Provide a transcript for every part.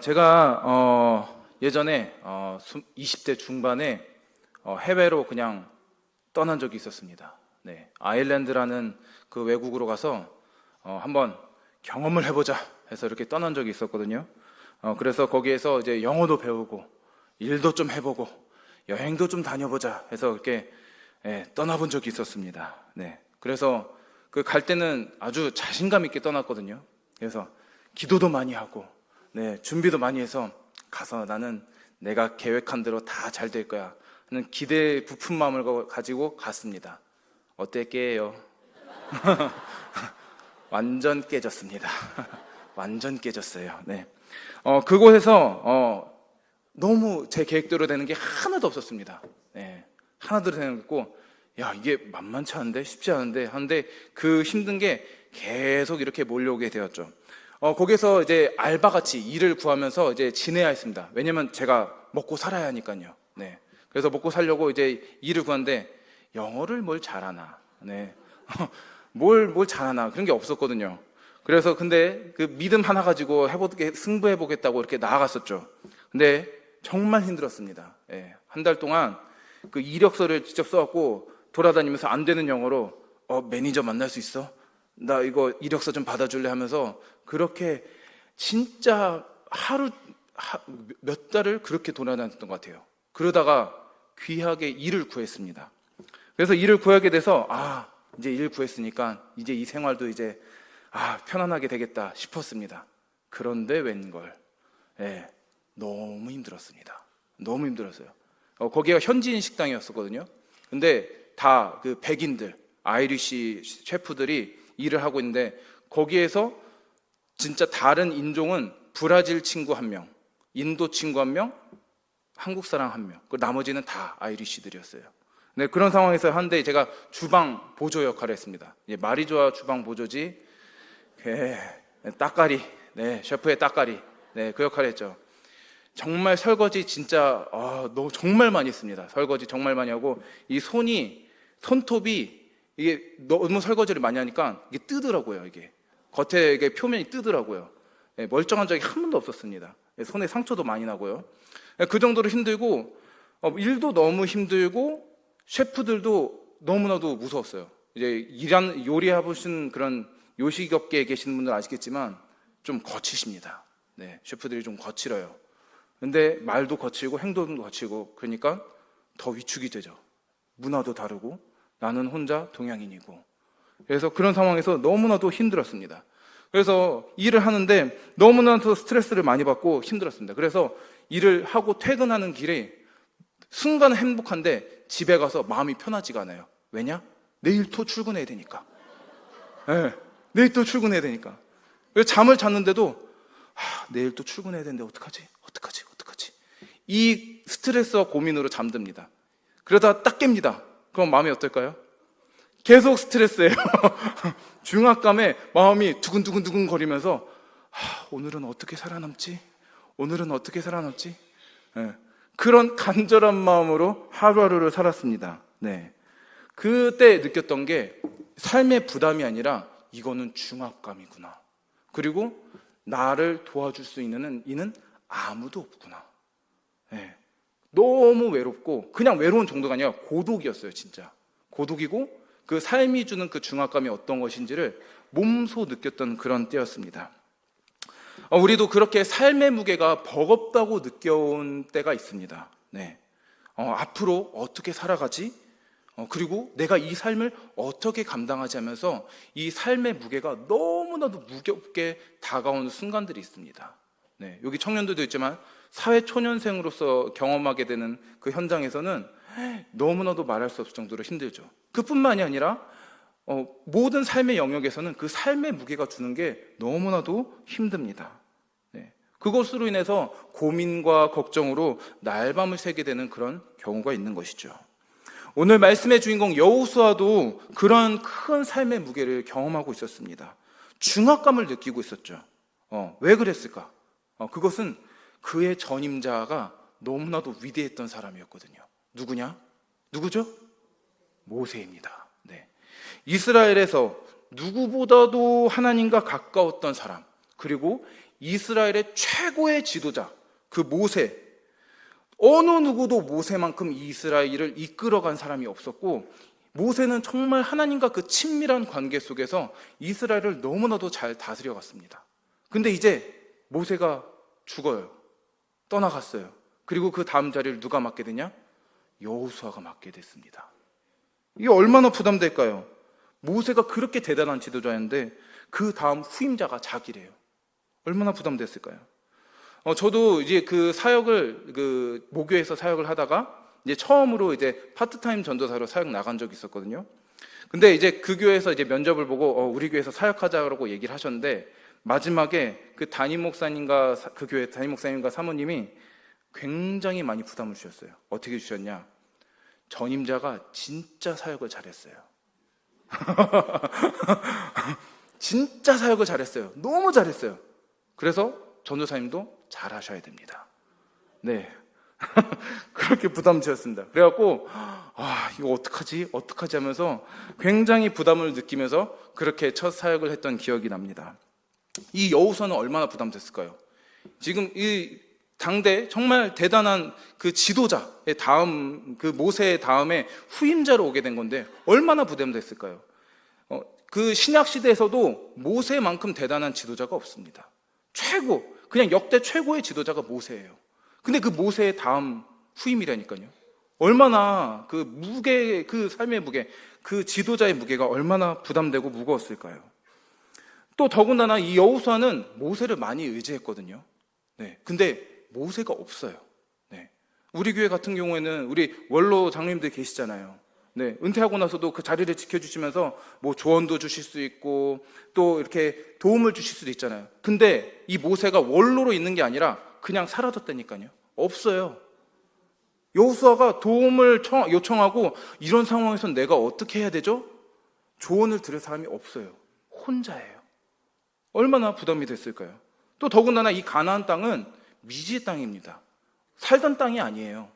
제가 예전에 20대 중반에 해외로 그냥 떠난 적이 있었습니다. 네, 아일랜드라는 그 외국으로 가서 한번 경험을 해보자 해서 이렇게 떠난 적이 있었거든요. 그래서 거기에서 이제 영어도 배우고 일도 좀 해보고 여행도 좀 다녀보자 해서 이렇게 떠나본 적이 있었습니다. 네, 그래서 그 갈 때는 아주 자신감 있게 떠났거든요. 그래서 기도도 많이 하고 준비도 많이 해서 가서 나는 내가 계획한 대로 다 잘 될 거야 하는 기대에 부푼 마음을 가지고 갔습니다. 어땠게요? 완전 깨졌습니다. 완전 깨졌어요. 네. 그곳에서 너무 제 계획대로 되는 게 하나도 없었습니다. 네. 하나도 되는 게 없고, 야, 이게 만만치 않은데, 쉽지 않은데 하는데 그 힘든 게 계속 이렇게 몰려오게 되었죠. 거기서 이제 알바같이 일을 구하면서 이제 지내야 했습니다. 왜냐면 제가 먹고 살아야 하니까요. 네. 그래서 먹고 살려고 이제 일을 구하는데 영어를 뭘 잘하나, 네. 뭘 잘하나 그런 게 없었거든요. 그래서 근데 그 믿음 하나 가지고 승부해보겠다고 이렇게 나아갔었죠. 근데 정말 힘들었습니다. 예. 한 달 동안 그 이력서를 직접 써갖고 돌아다니면서 안 되는 영어로 매니저 만날 수 있어? 나 이거 이력서 좀 받아줄래 하면서 그렇게 진짜 몇 달을 그렇게 돌아다녔던 것 같아요. 그러다가 귀하게 일을 구했습니다. 그래서 일을 구하게 돼서 이제 일 구했으니까 이제 이 생활도 이제 편안하게 되겠다 싶었습니다. 그런데 웬걸, 너무 힘들었습니다. 너무 힘들었어요. 거기가 현지인 식당이었었거든요. 근데 다 그 백인들, 아이리시 셰프들이 일을 하고 있는데 거기에서 진짜 다른 인종은 브라질 친구 1명, 인도 친구 1명, 한국 사람 1명, 나머지는 다 아이리시들이었어요. 네, 그런 상황에서 한데 제가 주방 보조 역할을 했습니다. 말이 좋아 주방 보조지, 따까리, 셰프의 따까리, 그 역할을 했죠. 정말 설거지 진짜 정말 많이 했습니다. 설거지 정말 많이 하고 이 손톱이 이게 너무 설거지를 많이 하니까 이게 뜨더라고요. 이게 겉에 이게 표면이 뜨더라고요. 멀쩡한 적이 한 번도 없었습니다. 손에 상처도 많이 나고요. 그 정도로 힘들고 일도 너무 힘들고 셰프들도 너무나도 무서웠어요. 이제 요리해보신 그런 요식업계에 계시는 분들 아시겠지만 좀 거치십니다. 셰프들이 좀 거칠어요. 근데 말도 거칠고 행동도 거칠고 그러니까 더 위축이 되죠. 문화도 다르고 나는 혼자 동양인이고. 그래서 그런 상황에서 너무나도 힘들었습니다. 그래서 일을 하는데 너무나도 스트레스를 많이 받고 힘들었습니다. 그래서 일을 하고 퇴근하는 길에 순간 행복한데 집에 가서 마음이 편하지가 않아요. 왜냐? 내일 또 출근해야 되니까. 내일 또 출근해야 되니까. 그래서 잠을 잤는데도 내일 또 출근해야 되는데 어떡하지? 이 스트레스와 고민으로 잠듭니다. 그러다 딱 깹니다. 그럼 마음이 어떨까요? 계속 스트레스예요. 중압감에 마음이 두근두근 거리면서 오늘은 어떻게 살아남지? 그런 간절한 마음으로 하루하루를 살았습니다. 그때 느꼈던 게 삶의 부담이 아니라 이거는 중압감이구나. 그리고 나를 도와줄 수 있는 이는 아무도 없구나. 너무 외롭고 그냥 외로운 정도가 아니라 고독이었어요. 진짜 고독이고 그 삶이 주는 그 중압감이 어떤 것인지를 몸소 느꼈던 그런 때였습니다. 우리도 그렇게 삶의 무게가 버겁다고 느껴온 때가 있습니다. 앞으로 어떻게 살아가지? 그리고 내가 이 삶을 어떻게 감당하지 하면서 이 삶의 무게가 너무나도 무겁게 다가오는 순간들이 있습니다. 여기 청년들도 있지만 사회초년생으로서 경험하게 되는 그 현장에서는 너무나도 말할 수 없을 정도로 힘들죠. 그뿐만이 아니라 모든 삶의 영역에서는 그 삶의 무게가 주는 게 너무나도 힘듭니다. 그것으로 인해서 고민과 걱정으로 날밤을 새게 되는 그런 경우가 있는 것이죠. 오늘 말씀의 주인공 여호수아도 그런 큰 삶의 무게를 경험하고 있었습니다. 중압감을 느끼고 있었죠. 왜 그랬을까? 그것은 그의 전임자가 너무나도 위대했던 사람이었거든요. 누구죠? 모세입니다. 이스라엘에서 누구보다도 하나님과 가까웠던 사람, 그리고 이스라엘의 최고의 지도자, 그 모세, 어느 누구도 모세만큼 이스라엘을 이끌어간 사람이 없었고, 모세는 정말 하나님과 그 친밀한 관계 속에서 이스라엘을 너무나도 잘 다스려갔습니다. 근데 이제 모세가 죽어요. 떠나갔어요. 그리고 그 다음 자리를 누가 맡게 되냐? 여호수아가 맡게 됐습니다. 이게 얼마나 부담될까요? 모세가 그렇게 대단한 지도자였는데 그 다음 후임자가 자기래요. 얼마나 부담됐을까요? 저도 이제 그 사역을 모교에서 사역을 하다가 이제 처음으로 이제 파트타임 전도사로 사역 나간 적이 있었거든요. 근데 이제 그 교회에서 이제 면접을 보고 우리 교회에서 사역하자고 얘기를 하셨는데, 마지막에 그 그 교회 담임 목사님과 사모님이 굉장히 많이 부담을 주셨어요. 어떻게 주셨냐? 전임자가 진짜 사역을 잘했어요. 진짜 사역을 잘했어요. 너무 잘했어요. 그래서 전도사님도 잘하셔야 됩니다. 네. 그렇게 부담 주셨습니다. 그래갖고 이거 어떡하지 하면서 굉장히 부담을 느끼면서 그렇게 첫 사역을 했던 기억이 납니다. 이 여호수아는 얼마나 부담됐을까요? 지금 이 당대 정말 대단한 그 지도자의 다음, 그 모세의 다음에 후임자로 오게 된 건데 얼마나 부담됐을까요? 그 신약 시대에서도 모세만큼 대단한 지도자가 없습니다. 그냥 역대 최고의 지도자가 모세예요. 근데 그 모세의 다음 후임이라니까요. 얼마나 그 무게, 그 삶의 무게, 그 지도자의 무게가 얼마나 부담되고 무거웠을까요? 또 더군다나 이 여호수아는 모세를 많이 의지했거든요. 네. 근데 모세가 없어요. 네. 우리 교회 같은 경우에는 우리 원로 장로님들 계시잖아요. 네. 은퇴하고 나서도 그 자리를 지켜주시면서 뭐 조언도 주실 수 있고 또 이렇게 도움을 주실 수도 있잖아요. 근데 이 모세가 원로로 있는 게 아니라 그냥 사라졌다니까요. 없어요. 여호수아가 도움을 요청하고 이런 상황에서 내가 어떻게 해야 되죠? 조언을 들을 사람이 없어요. 혼자예요. 얼마나 부담이 됐을까요? 또 더군다나 이 가나안 땅은 미지의 땅입니다. 살던 땅이 아니에요.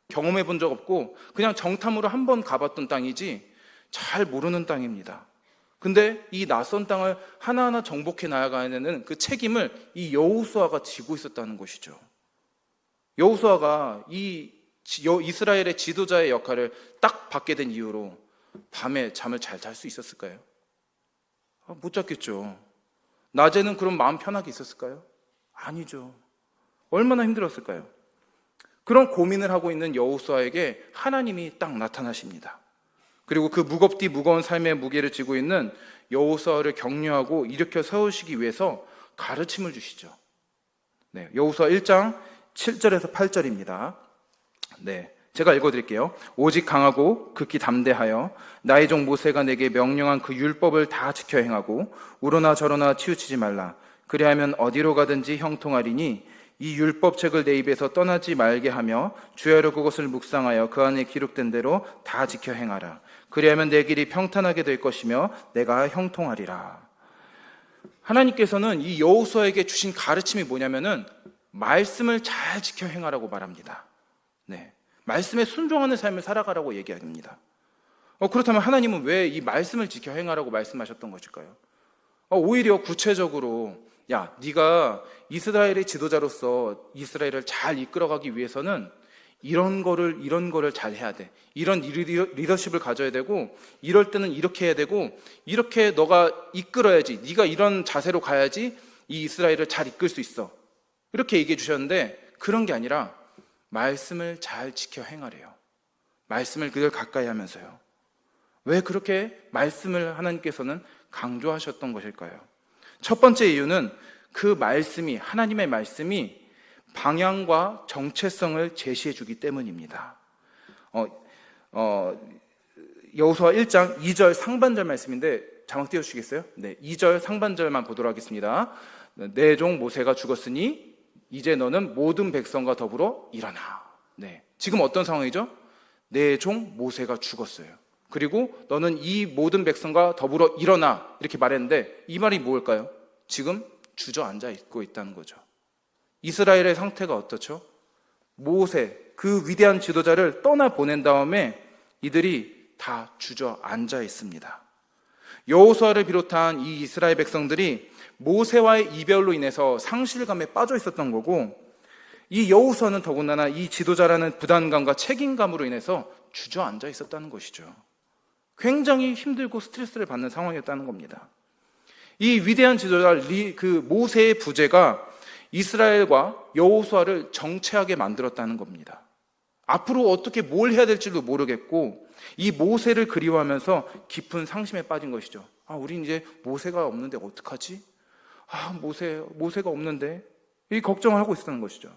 경험해 본 적 없고 그냥 정탐으로 한 번 가봤던 땅이지 잘 모르는 땅입니다. 근데 이 낯선 땅을 하나하나 정복해 나아가는 그 책임을 이 여호수아가 지고 있었다는 것이죠. 여호수아가 이 이스라엘의 지도자의 역할을 딱 받게 된 이후로 밤에 잠을 잘 잘 수 있었을까요? 못 잤겠죠. 낮에는 그럼 마음 편하게 있었을까요? 아니죠. 얼마나 힘들었을까요? 그런 고민을 하고 있는 여호수아에게 하나님이 딱 나타나십니다. 그리고 그 무거운 삶의 무게를 지고 있는 여호수아를 격려하고 일으켜 세우시기 위해서 가르침을 주시죠. 네, 여호수아 1장 7절에서 8절입니다. 네, 제가 읽어드릴게요. 오직 강하고 극히 담대하여 나의 종 모세가 내게 명령한 그 율법을 다 지켜 행하고 우러나 저러나 치우치지 말라. 그리하면 어디로 가든지 형통하리니 이 율법책을 내 입에서 떠나지 말게 하며 주야로 그것을 묵상하여 그 안에 기록된 대로 다 지켜 행하라. 그리하면 내 길이 평탄하게 될 것이며 내가 형통하리라. 하나님께서는 이 여호수아에게 주신 가르침이 뭐냐면은 말씀을 잘 지켜 행하라고 말합니다. 네, 말씀에 순종하는 삶을 살아가라고 얘기합니다. 그렇다면 하나님은 왜 이 말씀을 지켜 행하라고 말씀하셨던 것일까요? 오히려 구체적으로 네가 이스라엘의 지도자로서 이스라엘을 잘 이끌어가기 위해서는 이런 거를 잘 해야 돼. 이런 리더십을 가져야 되고 이럴 때는 이렇게 해야 되고 이렇게 너가 이끌어야지. 네가 이런 자세로 가야지 이 이스라엘을 잘 이끌 수 있어. 이렇게 얘기해 주셨는데 그런 게 아니라 말씀을 잘 지켜 행하래요. 말씀을 늘 가까이 하면서요. 왜 그렇게 말씀을 하나님께서는 강조하셨던 것일까요? 첫 번째 이유는 그 말씀이, 하나님의 말씀이 방향과 정체성을 제시해 주기 때문입니다. 여호수아 1장 2절 상반절 말씀인데 자막 띄워주시겠어요? 네, 2절 상반절만 보도록 하겠습니다. 내 종 모세가 죽었으니 이제 너는 모든 백성과 더불어 일어나. 네, 지금 어떤 상황이죠? 내 종 모세가 죽었어요. 그리고 너는 이 모든 백성과 더불어 일어나 이렇게 말했는데 이 말이 뭘까요? 지금 주저앉아 있고 있다는 거죠. 이스라엘의 상태가 어떻죠? 모세, 그 위대한 지도자를 떠나보낸 다음에 이들이 다 주저앉아 있습니다. 여호수아를 비롯한 이 이스라엘 백성들이 모세와의 이별로 인해서 상실감에 빠져 있었던 거고, 이 여호수아는 더군다나 이 지도자라는 부담감과 책임감으로 인해서 주저앉아 있었다는 것이죠. 굉장히 힘들고 스트레스를 받는 상황이었다는 겁니다. 이 위대한 지도자 모세의 부재가 이스라엘과 여호수아를 정체하게 만들었다는 겁니다. 앞으로 어떻게 뭘 해야 될지도 모르겠고, 이 모세를 그리워하면서 깊은 상심에 빠진 것이죠. 우린 이제 모세가 없는데 어떡하지? 모세가 없는데, 이 걱정을 하고 있었던 것이죠.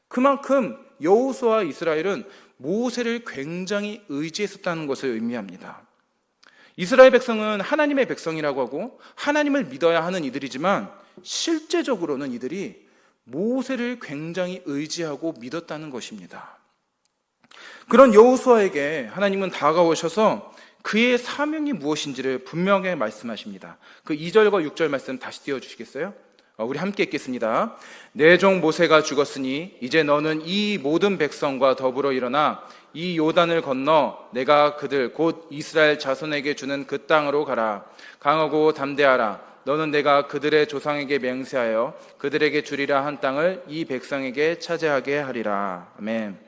그만큼 여호수아와 이스라엘은 모세를 굉장히 의지했었다는 것을 의미합니다. 이스라엘 백성은 하나님의 백성이라고 하고 하나님을 믿어야 하는 이들이지만, 실제적으로는 이들이 모세를 굉장히 의지하고 믿었다는 것입니다. 그런 여호수아에게 하나님은 다가오셔서 그의 사명이 무엇인지를 분명하게 말씀하십니다. 그 2절과 6절 말씀 다시 띄워주시겠어요? 우리 함께 읽겠습니다. 내 종 모세가 죽었으니 이제 너는 이 모든 백성과 더불어 일어나 이 요단을 건너 내가 그들 곧 이스라엘 자손에게 주는 그 땅으로 가라. 강하고 담대하라. 너는 내가 그들의 조상에게 맹세하여 그들에게 주리라 한 땅을 이 백성에게 차지하게 하리라. 아멘.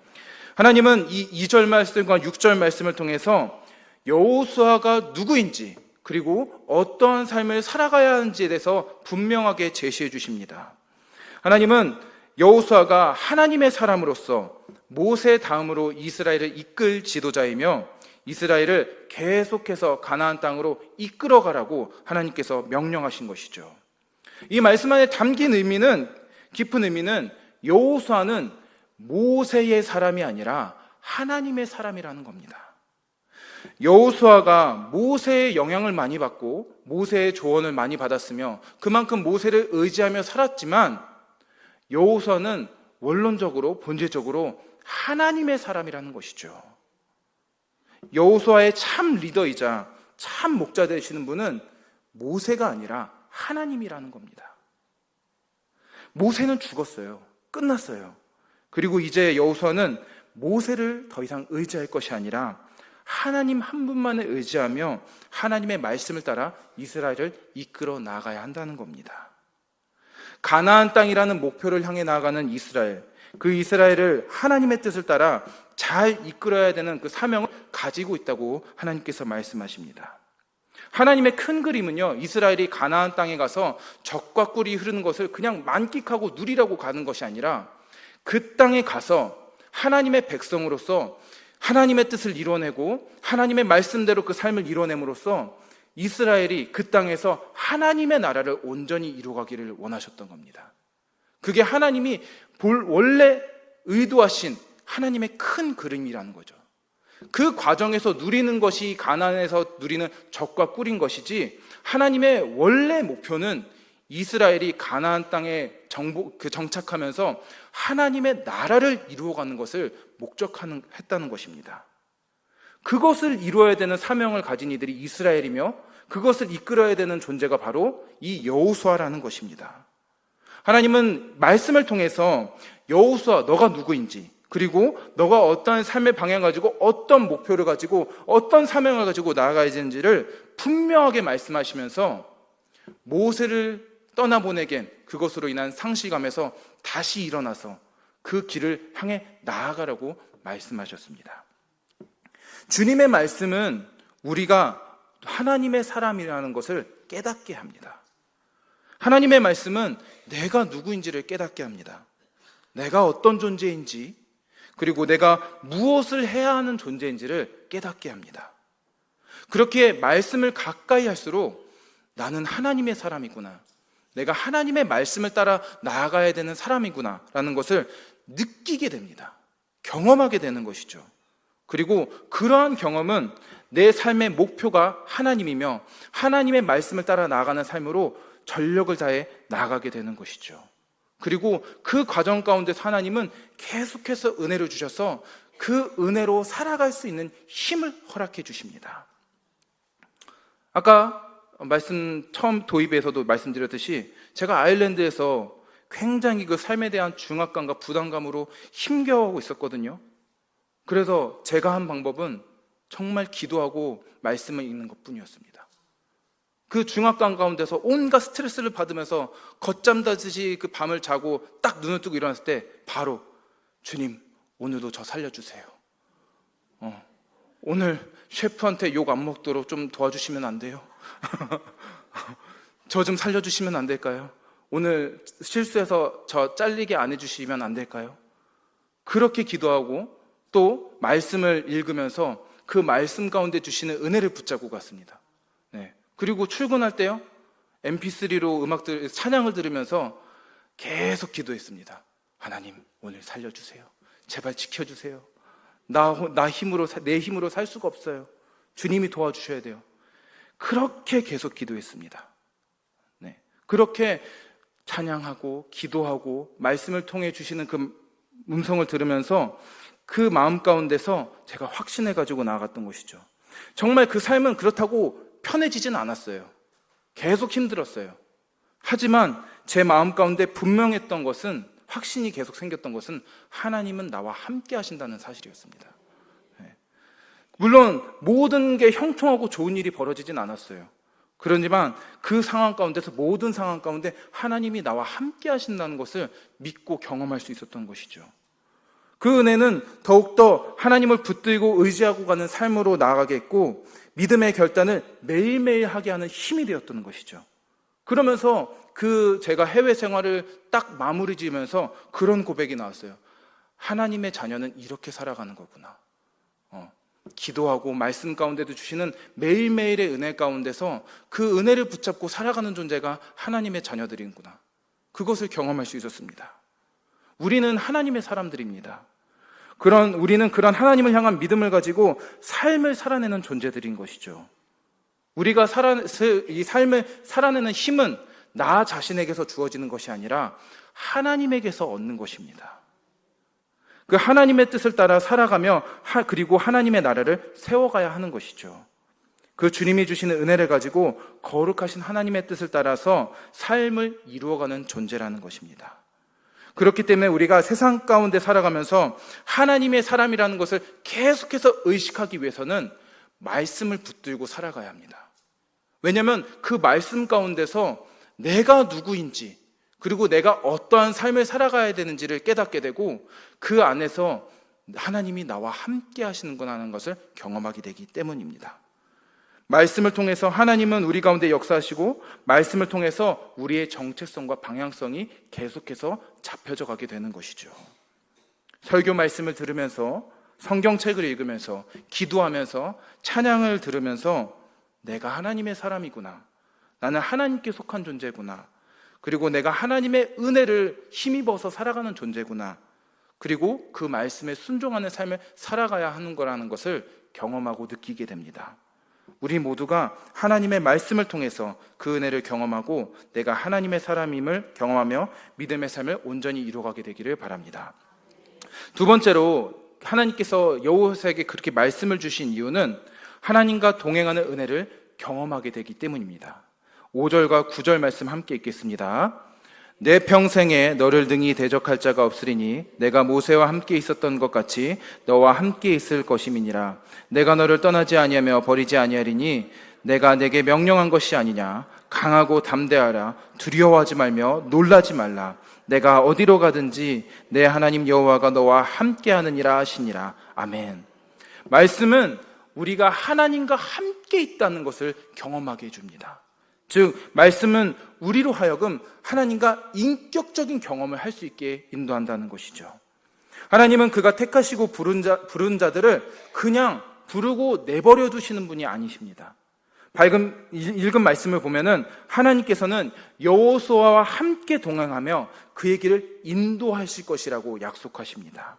하나님은 이 2절 말씀과 6절 말씀을 통해서 여호수아가 누구인지, 그리고 어떠한 삶을 살아가야 하는지에 대해서 분명하게 제시해 주십니다. 하나님은 여호수아가 하나님의 사람으로서 모세 다음으로 이스라엘을 이끌 지도자이며, 이스라엘을 계속해서 가나안 땅으로 이끌어가라고 하나님께서 명령하신 것이죠. 이 말씀 안에 담긴 깊은 의미는 여호수아는 모세의 사람이 아니라 하나님의 사람이라는 겁니다. 여호수아가 모세의 영향을 많이 받고 모세의 조언을 많이 받았으며 그만큼 모세를 의지하며 살았지만, 여호수아는 원론적으로 본질적으로 하나님의 사람이라는 것이죠. 여호수아의 참 리더이자 참 목자 되시는 분은 모세가 아니라 하나님이라는 겁니다. 모세는 죽었어요. 끝났어요. 그리고 이제 여호수아는 모세를 더 이상 의지할 것이 아니라 하나님 한 분만을 의지하며 하나님의 말씀을 따라 이스라엘을 이끌어 나가야 한다는 겁니다. 가나안 땅이라는 목표를 향해 나아가는 이스라엘, 그 이스라엘을 하나님의 뜻을 따라 잘 이끌어야 되는 그 사명을 가지고 있다고 하나님께서 말씀하십니다. 하나님의 큰 그림은요, 이스라엘이 가나안 땅에 가서 젖과 꿀이 흐르는 것을 그냥 만끽하고 누리라고 가는 것이 아니라, 그 땅에 가서 하나님의 백성으로서 하나님의 뜻을 이뤄내고 하나님의 말씀대로 그 삶을 이뤄냄으로써 이스라엘이 그 땅에서 하나님의 나라를 온전히 이루어가기를 원하셨던 겁니다. 그게 하나님이 원래 의도하신 하나님의 큰 그림이라는 거죠. 그 과정에서 누리는 것이 가나안에서 누리는 젖과 꿀인 것이지, 하나님의 원래 목표는 이스라엘이 가나안 땅에 정착하면서 하나님의 나라를 이루어가는 것을 목적했다는 것입니다. 그것을 이루어야 되는 사명을 가진 이들이 이스라엘이며, 그것을 이끌어야 되는 존재가 바로 이 여호수아라는 것입니다. 하나님은 말씀을 통해서 여호수아, 너가 누구인지, 그리고 너가 어떤 삶의 방향을 가지고 어떤 목표를 가지고 어떤 사명을 가지고 나아가야 되는지를 분명하게 말씀하시면서 모세를 떠나보내겐 그것으로 인한 상실감에서 다시 일어나서 그 길을 향해 나아가라고 말씀하셨습니다. 주님의 말씀은 우리가 하나님의 사람이라는 것을 깨닫게 합니다. 하나님의 말씀은 내가 누구인지를 깨닫게 합니다. 내가 어떤 존재인지, 그리고 내가 무엇을 해야 하는 존재인지를 깨닫게 합니다. 그렇게 말씀을 가까이 할수록 나는 하나님의 사람이구나, 내가 하나님의 말씀을 따라 나아가야 되는 사람이구나 라는 것을 느끼게 됩니다. 경험하게 되는 것이죠. 그리고 그러한 경험은 내 삶의 목표가 하나님이며 하나님의 말씀을 따라 나아가는 삶으로 전력을 다해 나아가게 되는 것이죠. 그리고 그 과정 가운데서 하나님은 계속해서 은혜를 주셔서 그 은혜로 살아갈 수 있는 힘을 허락해 주십니다. 아까 처음 도입에서도 말씀드렸듯이 제가 아일랜드에서 굉장히 그 삶에 대한 중압감과 부담감으로 힘겨워하고 있었거든요. 그래서 제가 한 방법은 정말 기도하고 말씀을 읽는 것뿐이었습니다. 그 중압감 가운데서 온갖 스트레스를 받으면서 걷잠 자듯이 그 밤을 자고 딱 눈을 뜨고 일어났을 때 바로 주님, 오늘도 저 살려주세요. 오늘 셰프한테 욕 안 먹도록 좀 도와주시면 안 돼요? 저 좀 살려주시면 안 될까요? 오늘 실수해서 저 잘리게 안 해주시면 안 될까요? 그렇게 기도하고 또 말씀을 읽으면서 그 말씀 가운데 주시는 은혜를 붙잡고 갔습니다. 네. 그리고 출근할 때요, mp3로 찬양을 들으면서 계속 기도했습니다. 하나님, 오늘 살려주세요. 제발 지켜주세요. 내 힘으로 살 수가 없어요. 주님이 도와주셔야 돼요. 그렇게 계속 기도했습니다. 네. 그렇게 찬양하고 기도하고 말씀을 통해 주시는 그 음성을 들으면서 그 마음 가운데서 제가 확신해 가지고 나아갔던 것이죠. 정말 그 삶은 그렇다고 편해지진 않았어요. 계속 힘들었어요. 하지만 제 마음 가운데 분명했던 것은, 확신이 계속 생겼던 것은 하나님은 나와 함께 하신다는 사실이었습니다. 물론 모든 게 형통하고 좋은 일이 벌어지진 않았어요. 그러지만 그 상황 가운데서, 모든 상황 가운데 하나님이 나와 함께 하신다는 것을 믿고 경험할 수 있었던 것이죠. 그 은혜는 더욱더 하나님을 붙들고 의지하고 가는 삶으로 나아가게 했고, 믿음의 결단을 매일매일 하게 하는 힘이 되었던 것이죠. 그러면서 제가 해외 생활을 딱 마무리 지으면서 그런 고백이 나왔어요. 하나님의 자녀는 이렇게 살아가는 거구나. 기도하고 말씀 가운데도 주시는 매일매일의 은혜 가운데서 그 은혜를 붙잡고 살아가는 존재가 하나님의 자녀들이구나. 그것을 경험할 수 있었습니다. 우리는 하나님의 사람들입니다. 우리는 그런 하나님을 향한 믿음을 가지고 삶을 살아내는 존재들인 것이죠. 우리가 이 삶을 살아내는 힘은 나 자신에게서 주어지는 것이 아니라 하나님에게서 얻는 것입니다. 그 하나님의 뜻을 따라 살아가며 그리고 하나님의 나라를 세워가야 하는 것이죠. 그 주님이 주시는 은혜를 가지고 거룩하신 하나님의 뜻을 따라서 삶을 이루어가는 존재라는 것입니다. 그렇기 때문에 우리가 세상 가운데 살아가면서 하나님의 사람이라는 것을 계속해서 의식하기 위해서는 말씀을 붙들고 살아가야 합니다. 왜냐하면 그 말씀 가운데서 내가 누구인지, 그리고 내가 어떠한 삶을 살아가야 되는지를 깨닫게 되고, 그 안에서 하나님이 나와 함께 하시는구나 하는 것을 경험하게 되기 때문입니다. 말씀을 통해서 하나님은 우리 가운데 역사하시고, 말씀을 통해서 우리의 정체성과 방향성이 계속해서 잡혀져 가게 되는 것이죠. 설교 말씀을 들으면서, 성경책을 읽으면서, 기도하면서, 찬양을 들으면서 내가 하나님의 사람이구나, 나는 하나님께 속한 존재구나, 그리고 내가 하나님의 은혜를 힘입어서 살아가는 존재구나, 그리고 그 말씀에 순종하는 삶을 살아가야 하는 거라는 것을 경험하고 느끼게 됩니다. 우리 모두가 하나님의 말씀을 통해서 그 은혜를 경험하고 내가 하나님의 사람임을 경험하며 믿음의 삶을 온전히 이루어가게 되기를 바랍니다. 두 번째로, 하나님께서 여호수아에게 그렇게 말씀을 주신 이유는 하나님과 동행하는 은혜를 경험하게 되기 때문입니다. 5절과 9절 말씀 함께 읽겠습니다. 내 평생에 너를 능히 대적할 자가 없으리니 내가 모세와 함께 있었던 것 같이 너와 함께 있을 것임이니라. 내가 너를 떠나지 아니하며 버리지 아니하리니 내가 내게 명령한 것이 아니냐. 강하고 담대하라. 두려워하지 말며 놀라지 말라. 내가 어디로 가든지 내 하나님 여호와가 너와 함께 하느니라 하시니라. 아멘. 말씀은 우리가 하나님과 함께 있다는 것을 경험하게 해줍니다. 즉, 말씀은 우리로 하여금 하나님과 인격적인 경험을 할 수 있게 인도한다는 것이죠. 하나님은 그가 택하시고 부른 자들을 그냥 부르고 내버려 두시는 분이 아니십니다. 읽은 말씀을 보면은 하나님께서는 여호수아와 함께 동행하며 그의 길을 인도하실 것이라고 약속하십니다.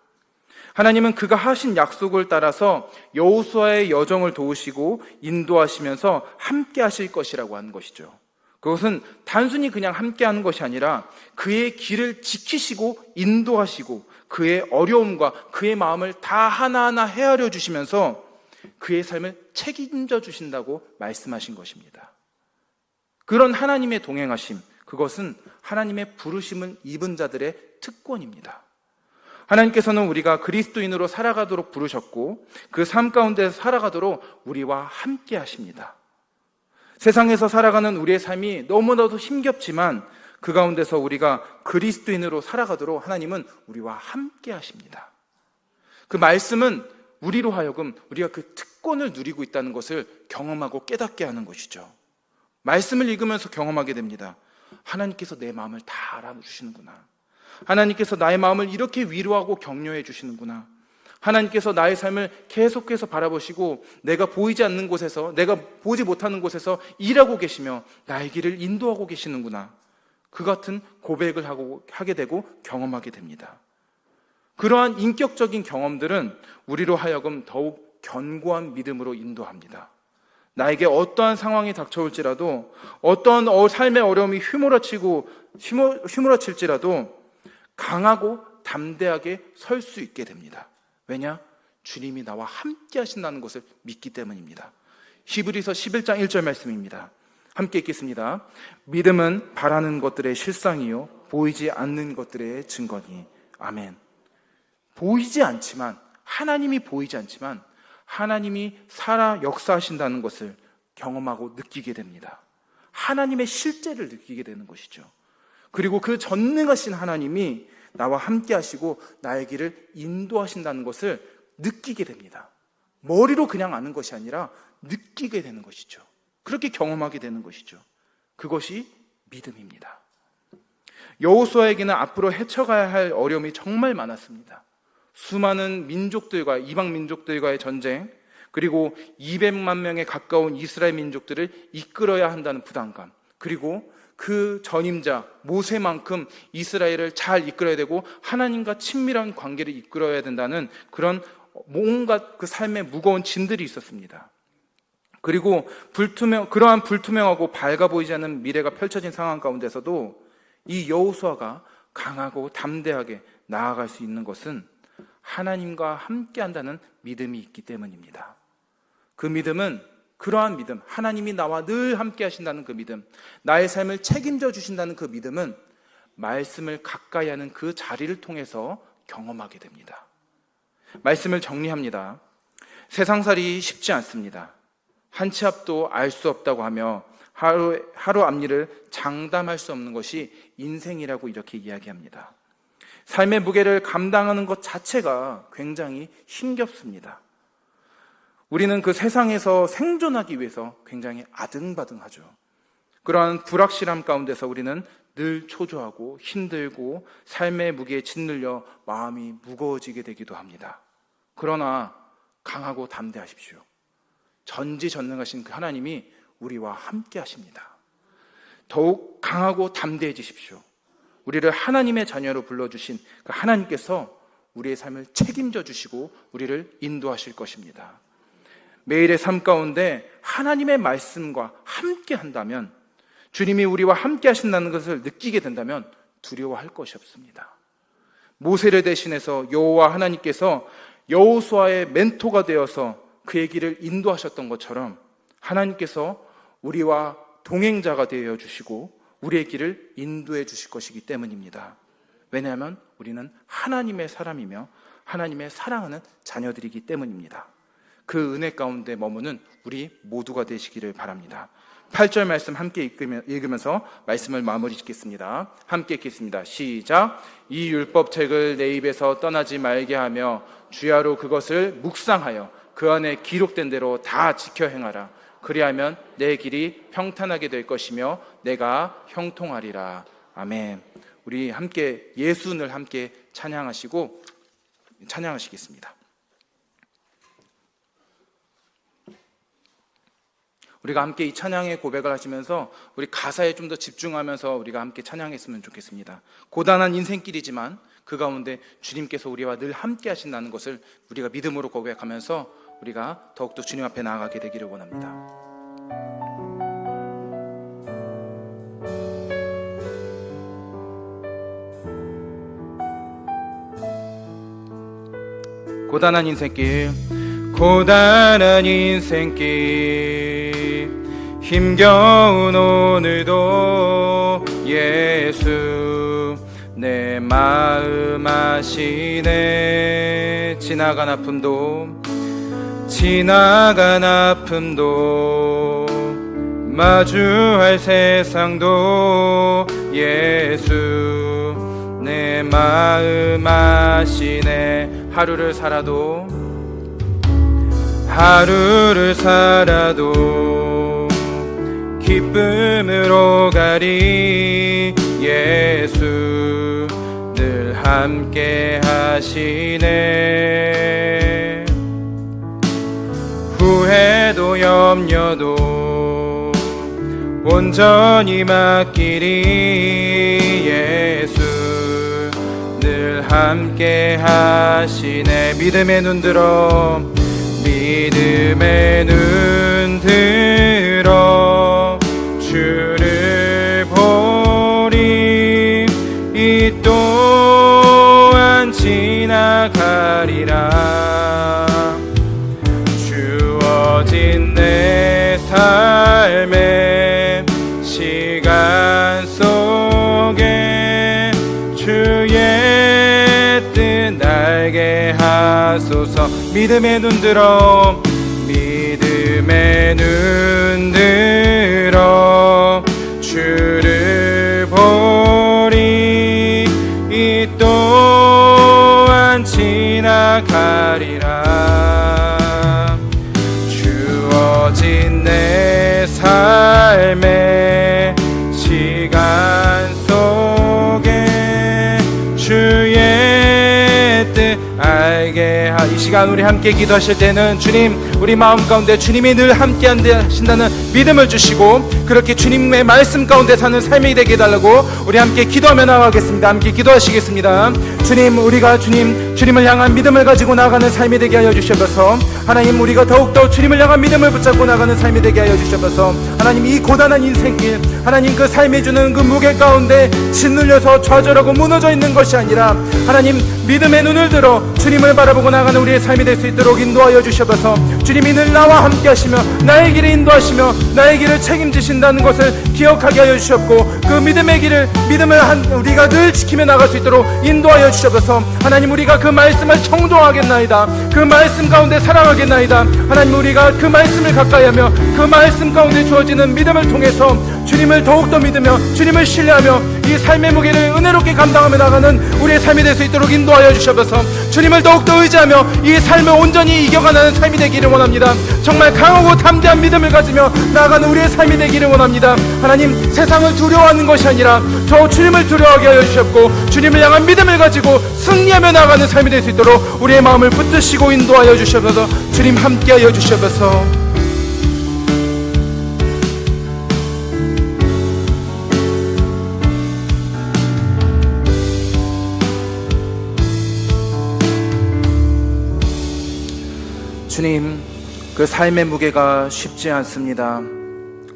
하나님은 그가 하신 약속을 따라서 여호수아의 여정을 도우시고 인도하시면서 함께 하실 것이라고 하는 것이죠. 그것은 단순히 그냥 함께 하는 것이 아니라 그의 길을 지키시고 인도하시고 그의 어려움과 그의 마음을 다 하나하나 헤아려 주시면서 그의 삶을 책임져 주신다고 말씀하신 것입니다. 그런 하나님의 동행하심, 그것은 하나님의 부르심을 입은 자들의 특권입니다. 하나님께서는 우리가 그리스도인으로 살아가도록 부르셨고 그 삶 가운데 살아가도록 우리와 함께 하십니다. 세상에서 살아가는 우리의 삶이 너무나도 힘겹지만 그 가운데서 우리가 그리스도인으로 살아가도록 하나님은 우리와 함께 하십니다. 그 말씀은 우리로 하여금 우리가 그 특권을 누리고 있다는 것을 경험하고 깨닫게 하는 것이죠. 말씀을 읽으면서 경험하게 됩니다. 하나님께서 내 마음을 다 알아주시는구나. 하나님께서 나의 마음을 이렇게 위로하고 격려해 주시는구나. 하나님께서 나의 삶을 계속해서 바라보시고 내가 보이지 않는 곳에서, 내가 보지 못하는 곳에서 일하고 계시며 나의 길을 인도하고 계시는구나. 그 같은 고백을 하게 되고 경험하게 됩니다. 그러한 인격적인 경험들은 우리로 하여금 더욱 견고한 믿음으로 인도합니다. 나에게 어떠한 상황이 닥쳐올지라도, 어떠한 삶의 어려움이 휘몰아칠지라도 강하고 담대하게 설 수 있게 됩니다. 왜냐? 주님이 나와 함께 하신다는 것을 믿기 때문입니다. 히브리서 11장 1절 말씀입니다. 함께 읽겠습니다. 믿음은 바라는 것들의 실상이요 보이지 않는 것들의 증거니. 아멘. 보이지 않지만, 하나님이 보이지 않지만 하나님이 살아 역사하신다는 것을 경험하고 느끼게 됩니다. 하나님의 실제를 느끼게 되는 것이죠. 그리고 그 전능하신 하나님이 나와 함께 하시고 나의 길을 인도하신다는 것을 느끼게 됩니다. 머리로 그냥 아는 것이 아니라 느끼게 되는 것이죠. 그렇게 경험하게 되는 것이죠. 그것이 믿음입니다. 여호수아에게는 앞으로 헤쳐가야 할 어려움이 정말 많았습니다. 수많은 민족들과, 이방 민족들과의 전쟁, 그리고 200만 명에 가까운 이스라엘 민족들을 이끌어야 한다는 부담감, 그리고 그 전임자 모세만큼 이스라엘을 잘 이끌어야 되고 하나님과 친밀한 관계를 이끌어야 된다는 그런 뭔가 그 삶의 무거운 짐들이 있었습니다. 그리고 그러한 불투명하고 밝아 보이지 않는 미래가 펼쳐진 상황 가운데서도 이 여호수아가 강하고 담대하게 나아갈 수 있는 것은 하나님과 함께 한다는 믿음이 있기 때문입니다. 그 믿음은, 그러한 믿음, 하나님이 나와 늘 함께 하신다는 그 믿음, 나의 삶을 책임져 주신다는 그 믿음은 말씀을 가까이 하는 그 자리를 통해서 경험하게 됩니다. 말씀을 정리합니다. 세상살이 쉽지 않습니다. 한 치 앞도 알 수 없다고 하며 하루 앞일을 장담할 수 없는 것이 인생이라고 이렇게 이야기합니다. 삶의 무게를 감당하는 것 자체가 굉장히 힘겹습니다. 우리는 그 세상에서 생존하기 위해서 굉장히 아등바등하죠. 그러한 불확실함 가운데서 우리는 늘 초조하고 힘들고 삶의 무게에 짓눌려 마음이 무거워지게 되기도 합니다. 그러나 강하고 담대하십시오. 전지전능하신 그 하나님이 우리와 함께 하십니다. 더욱 강하고 담대해지십시오. 우리를 하나님의 자녀로 불러주신 그 하나님께서 우리의 삶을 책임져 주시고 우리를 인도하실 것입니다. 매일의 삶 가운데 하나님의 말씀과 함께 한다면, 주님이 우리와 함께 하신다는 것을 느끼게 된다면 두려워할 것이 없습니다. 모세를 대신해서 여호와 하나님께서 여호수아의 멘토가 되어서 그의 길을 인도하셨던 것처럼 하나님께서 우리와 동행자가 되어 주시고 우리의 길을 인도해 주실 것이기 때문입니다. 왜냐하면 우리는 하나님의 사람이며 하나님의 사랑하는 자녀들이기 때문입니다. 그 은혜 가운데 머무는 우리 모두가 되시기를 바랍니다. 8절 말씀 함께 읽으면서 말씀을 마무리 짓겠습니다. 함께 읽겠습니다. 시작. 이 율법책을 내 입에서 떠나지 말게 하며 주야로 그것을 묵상하여 그 안에 기록된 대로 다 지켜 행하라. 그리하면 내 길이 평탄하게 될 것이며 내가 형통하리라. 아멘. 우리 함께 예수를 함께 찬양하시겠습니다. 우리가 함께 이 찬양의 고백을 하시면서 우리 가사에 좀 더 집중하면서 우리가 함께 찬양했으면 좋겠습니다. 고단한 인생길이지만 그 가운데 주님께서 우리와 늘 함께 하신다는 것을 우리가 믿음으로 고백하면서 우리가 더욱더 주님 앞에 나아가게 되기를 원합니다. 고단한 인생길, 고단한 인생길, 힘겨운 오늘도 예수 내 마음 아시네. 지나간 아픔도 마주할 세상도 예수 내 마음 아시네. 하루를 살아도 기쁨으로 가리. 예수 늘 함께 하시네. 후회도 염려도 온전히 맡기리. 예수 늘 함께 하시네. 믿음의 눈 들어 주를 보리. 이 또한 지나가리라. 주어진 내 삶의 시간 속에 주의 뜻 알게 하소서. 믿음의 눈 들어 주를 보리. 이 또한 지나가리라. 주어진 내 삶의 시간 속에 주의 뜻 알게 하. 이 시간 우리 함께 기도하실 때는 주님, 우리 마음 가운데 주님이 늘 함께 하신다는 믿음을 주시고 그렇게 주님의 말씀 가운데 사는 삶이 되게 해달라고 우리 함께 기도하며 나가겠습니다. 함께 기도하시겠습니다. 주님, 우리가 주님을 향한 믿음을 가지고 나가는 삶이 되게 하여 주셔서 하나님, 우리가 더욱더 주님을 향한 믿음을 붙잡고 나가는 삶이 되게 하여 주셔서 하나님, 이 고단한 인생길 하나님 그 삶이 주는 그 무게 가운데 짓눌려서 좌절하고 무너져 있는 것이 아니라 하나님 믿음의 눈을 들어 주님을 바라보고 나가는 우리의 삶이 될 수 있도록 인도하여 주셔서 주님이 늘 나와 함께 하시며 나의 길을 인도하시며 나의 길을 책임지신다는 것을 기억하게 하여 주셨고 그 믿음의 길을 우리가 늘 지키며 나갈 수 있도록 인도하여 주셔서 하나님, 우리가 그 말씀을 청종하겠나이다. 그 말씀 가운데 살아가겠나이다. 하나님, 우리가 그 말씀을 가까이하며 그 말씀 가운데 주어지는 믿음을 통해서 주님을 더욱더 믿으며 주님을 신뢰하며 이 삶의 무게를 은혜롭게 감당하며 나가는 우리의 삶이 될 수 있도록 인도하여 주셔서 주님을 더욱더 의지하며 이 삶을 온전히 이겨가는 삶이 되기를 원합니다. 정말 강하고 담대한 믿음을 가지며 나아가는 우리의 삶이 되기를 원합니다. 하나님, 세상을 두려워하는 것이 아니라 저 주님을 두려워하게 하여 주셨고 주님을 향한 믿음을 가지고 승리하며 나아가는 삶이 될 수 있도록 우리의 마음을 붙드시고 인도하여 주셔서 주님 함께 하여 주셔서 주님, 그 삶의 무게가 쉽지 않습니다.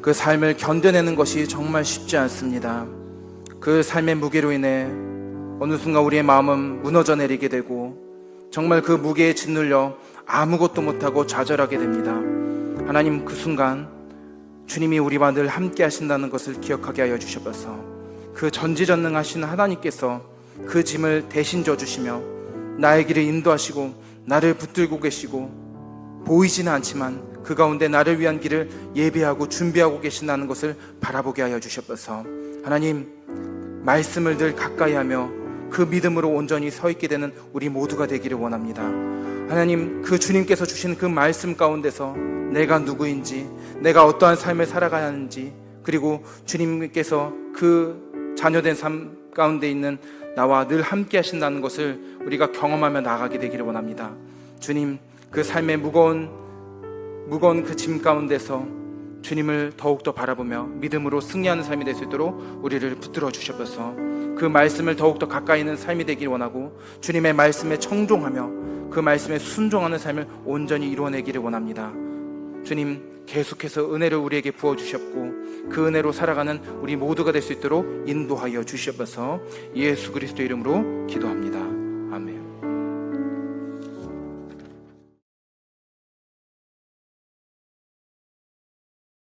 그 삶을 견뎌내는 것이 정말 쉽지 않습니다. 그 삶의 무게로 인해 어느 순간 우리의 마음은 무너져 내리게 되고 정말 그 무게에 짓눌려 아무것도 못하고 좌절하게 됩니다. 하나님, 그 순간 주님이 우리와 늘 함께 하신다는 것을 기억하게 하여 주셔서 그 전지전능하신 하나님께서 그 짐을 대신 져주시며 나의 길을 인도하시고 나를 붙들고 계시고 보이지는 않지만 그 가운데 나를 위한 길을 예비하고 준비하고 계신다는 것을 바라보게 하여 주셔서 하나님, 말씀을 늘 가까이 하며 그 믿음으로 온전히 서 있게 되는 우리 모두가 되기를 원합니다. 하나님, 그 주님께서 주신 그 말씀 가운데서 내가 누구인지, 내가 어떠한 삶을 살아가야 하는지, 그리고 주님께서 그 자녀된 삶 가운데 있는 나와 늘 함께 하신다는 것을 우리가 경험하며 나아가게 되기를 원합니다. 주님, 그 삶의 무거운 그 짐 가운데서 주님을 더욱더 바라보며 믿음으로 승리하는 삶이 될 수 있도록 우리를 붙들어 주셔서 그 말씀을 더욱더 가까이 있는 삶이 되길 원하고 주님의 말씀에 청종하며 그 말씀에 순종하는 삶을 온전히 이루어내기를 원합니다. 주님, 계속해서 은혜를 우리에게 부어주셨고 그 은혜로 살아가는 우리 모두가 될 수 있도록 인도하여 주셔서 예수 그리스도 이름으로 기도합니다.